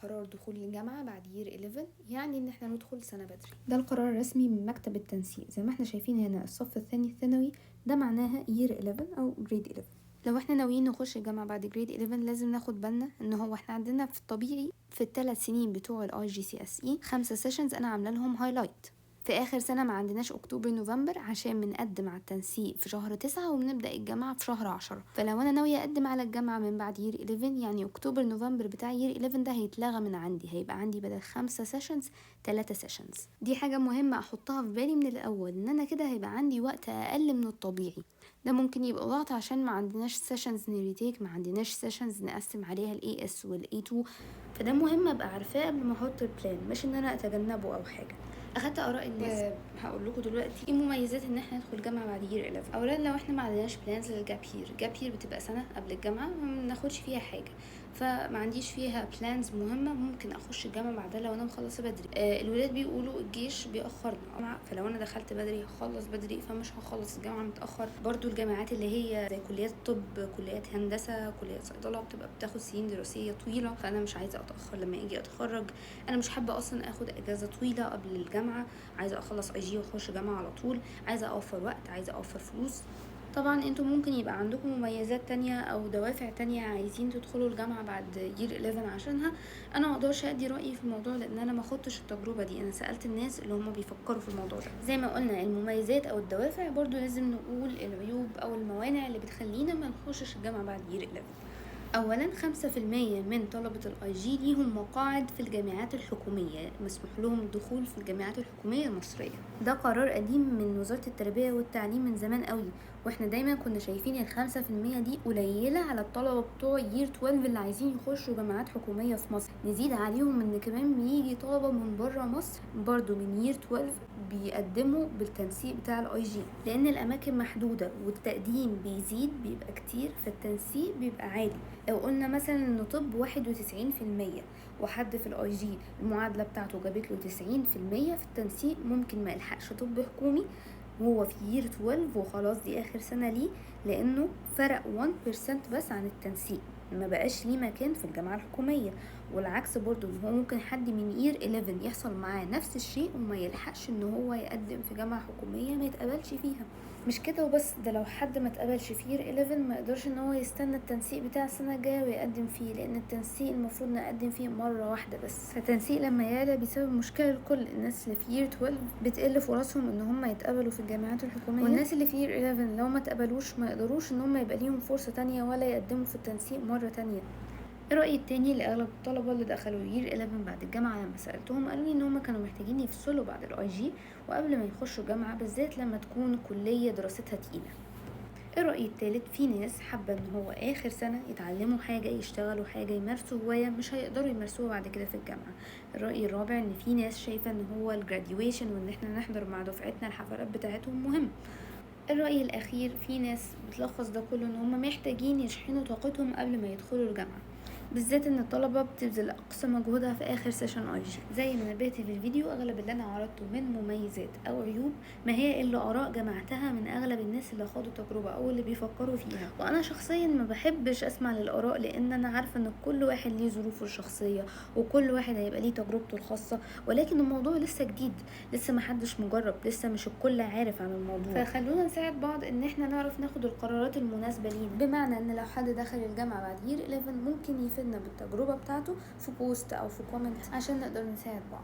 قرار دخول الجامعة بعد يير 11، يعني ان احنا ندخل سنة بدري. ده القرار الرسمي من مكتب التنسيق. زي ما احنا شايفين هنا الصف الثاني الثانوي ده معناها يير 11 او جريد 11. لو احنا ناويين نخش الجامعة بعد جريد 11 لازم ناخد بالنا ان هو احنا عندنا في الطبيعي في ال3 سنين بتوع IGCSE 5 سيشنز انا عامله لهم هايلايت. في اخر سنة ما عندناش اكتوبر نوفمبر عشان بنقدم على التنسيق في شهر 9 وبنبدأ الجامعة في شهر 10. فلو انا ناوية اقدم على الجامعة من بعد يير 11 يعني اكتوبر نوفمبر بتاع يير 11 ده هيتلغى من عندي، هيبقى عندي بدل 5 سيشنز 3 سيشنز. دي حاجة مهمة احطها في بالي من الاول، ان انا كده هيبقى عندي وقت اقل من الطبيعي. ده ممكن يبقى ضغط عشان ما عندناش سيشنز نريتيك، ما عندناش سيشنز نقسم عليها الاي اس والاي 2. فده مهم ابقى عارفاه قبل ما احط البلان، مش ان انا اتجنبه او حاجه. اخدت اراء الناس هقول لكم دلوقتي ايه مميزات ان احنا ندخل جامعه بعد يير 11. اولا لو احنا ما عندناش بلانز للجاب هير بتبقى سنه قبل الجامعه ما بناخدش فيها حاجه، فما عنديش فيها بلانز مهمه ممكن اخش الجامعه بعدها لو انا مخلصه بدري. الولاد بيقولوا الجيش بيأخرنا، فلو انا دخلت بدري هخلص بدري فمش هخلص الجامعه متأخر. برضو الجامعات اللي هي زي كليات الطب، كليات هندسه، كليات صيدله بتبقى بتاخد سنين دراسيه طويله، فانا مش عايزه اتأخر لما اجي اتخرج. انا مش حابه اصلا اخد اجازه طويله قبل الجامعه، عايزه اخلص IG واخش جامعه على طول، عايزه اوفر وقت، عايزه اوفر فلوس. طبعا انتوا ممكن يبقى عندكم مميزات تانية او دوافع تانية عايزين تدخلوا الجامعة بعد يير 11 عشانها. انا ما اقدرش ادي رأيي في الموضوع لان انا ما خدتش التجربة دي. انا سألت الناس اللي هم بيفكروا في الموضوع ده. زي ما قلنا المميزات او الدوافع، برضو لازم نقول العيوب او الموانع اللي بتخلينا ما نخشش الجامعة بعد يير 11. اولا 5% من طلبة IG ليهم مقاعد في الجامعات الحكومية، مسموح لهم الدخول في الجامعات الحكومية المصرية. ده قرار قديم من وزارة التربية والتعليم من زمان قوي، واحنا دايما كنا شايفين 5% دي قليلة على الطلبة بتوع يير 12 اللي عايزين يخشوا جامعات حكومية في مصر. نزيد عليهم ان كمان بيجي طلبة من بره مصر برضو من يير 12 بيقدموا بالتنسيق بتاع IG، لان الاماكن محدودة والتقديم بيزيد بيبقى كتير، فالتنسيق بيبقى عالي. لو قلنا مثلا ان طب 91% وحد في IG المعادلة بتاعته جابت له 90% في التنسيق، ممكن ما يلحقش طب حكومي وهو في يير 12 وخلاص دي اخر سنة ليه، لانه فرق 1% بس عن التنسيق، ما بقاش ليه مكان في الجامعة الحكومية. والعكس برضو ان هو ممكن حد من يير 11 يحصل معاه نفس الشيء وما يلحقش ان هو يقدم في جامعة حكومية ما يتقبلش فيها. مش كده وبس، ده لو حد ما اتقبلش في يير 11 ما يقدرش ان هو يستنى التنسيق بتاع السنة الجاية ويقدم فيه، لان التنسيق المفروض نقدم فيه مرة واحدة بس. فالتنسيق لما يعلى بيسبب مشكلة لكل الناس اللي في يير 12 بتقل فرصهم ان هم يتقبلوا في الجامعات الحكومية، والناس اللي في يير 11 لو ما اتقبلوش ما يقدروش ان هم يبقى ليهم فرصة تانية ولا يقدموا في التنسيق مرة تانية. الرأي التاني لأغلب الطلبة اللي دخلوا يير 11 بعد الجامعة لما سألتهم قالوا لي ان هم كانوا محتاجين يفصلوا بعد IG وقبل ما يخشوا جامعة، بالذات لما تكون كلية دراستها تقيلة. الرأي التالت، في ناس حابة ان هو اخر سنة يتعلموا حاجة، يشتغلوا حاجة، يمارسوا هواية مش هيقدروا يمارسوها بعد كده في الجامعة. الرأي الرابع ان في ناس شايفة ان هو الجراديويشن وان احنا نحضر مع دفعتنا الحفلات بتاعتهم مهم. الرأي الأخير، في ناس بتلخص ده كله ان هم محتاجين يشحنوا طاقتهم قبل ما يدخلوا الجامعة، بالذات ان الطلبة بتبذل اقصى مجهودها في اخر سيشن IG. زي ما نبهت في الفيديو، اغلب اللي انا عرضته من مميزات او عيوب ما هي الا اراء جمعتها من اغلب الناس اللي خاضوا تجربة او اللي بيفكروا فيها، وانا شخصيا ما بحبش اسمع للاراء لان انا عارفة ان كل واحد ليه ظروفه الشخصية وكل واحد هيبقى ليه تجربته الخاصة، ولكن الموضوع لسه جديد، لسه ما حدش مجرب، لسه مش الكل عارف عن الموضوع. فخلونا نساعد بعض ان احنا نعرف ناخد القرارات المناسبة لينا، بمعنى ان لو حد دخل الجامعة بعد يير 11 ممكن يفيدنا بالتجربة بتاعته في بوست او في كومنت عشان نقدر نساعد بعض.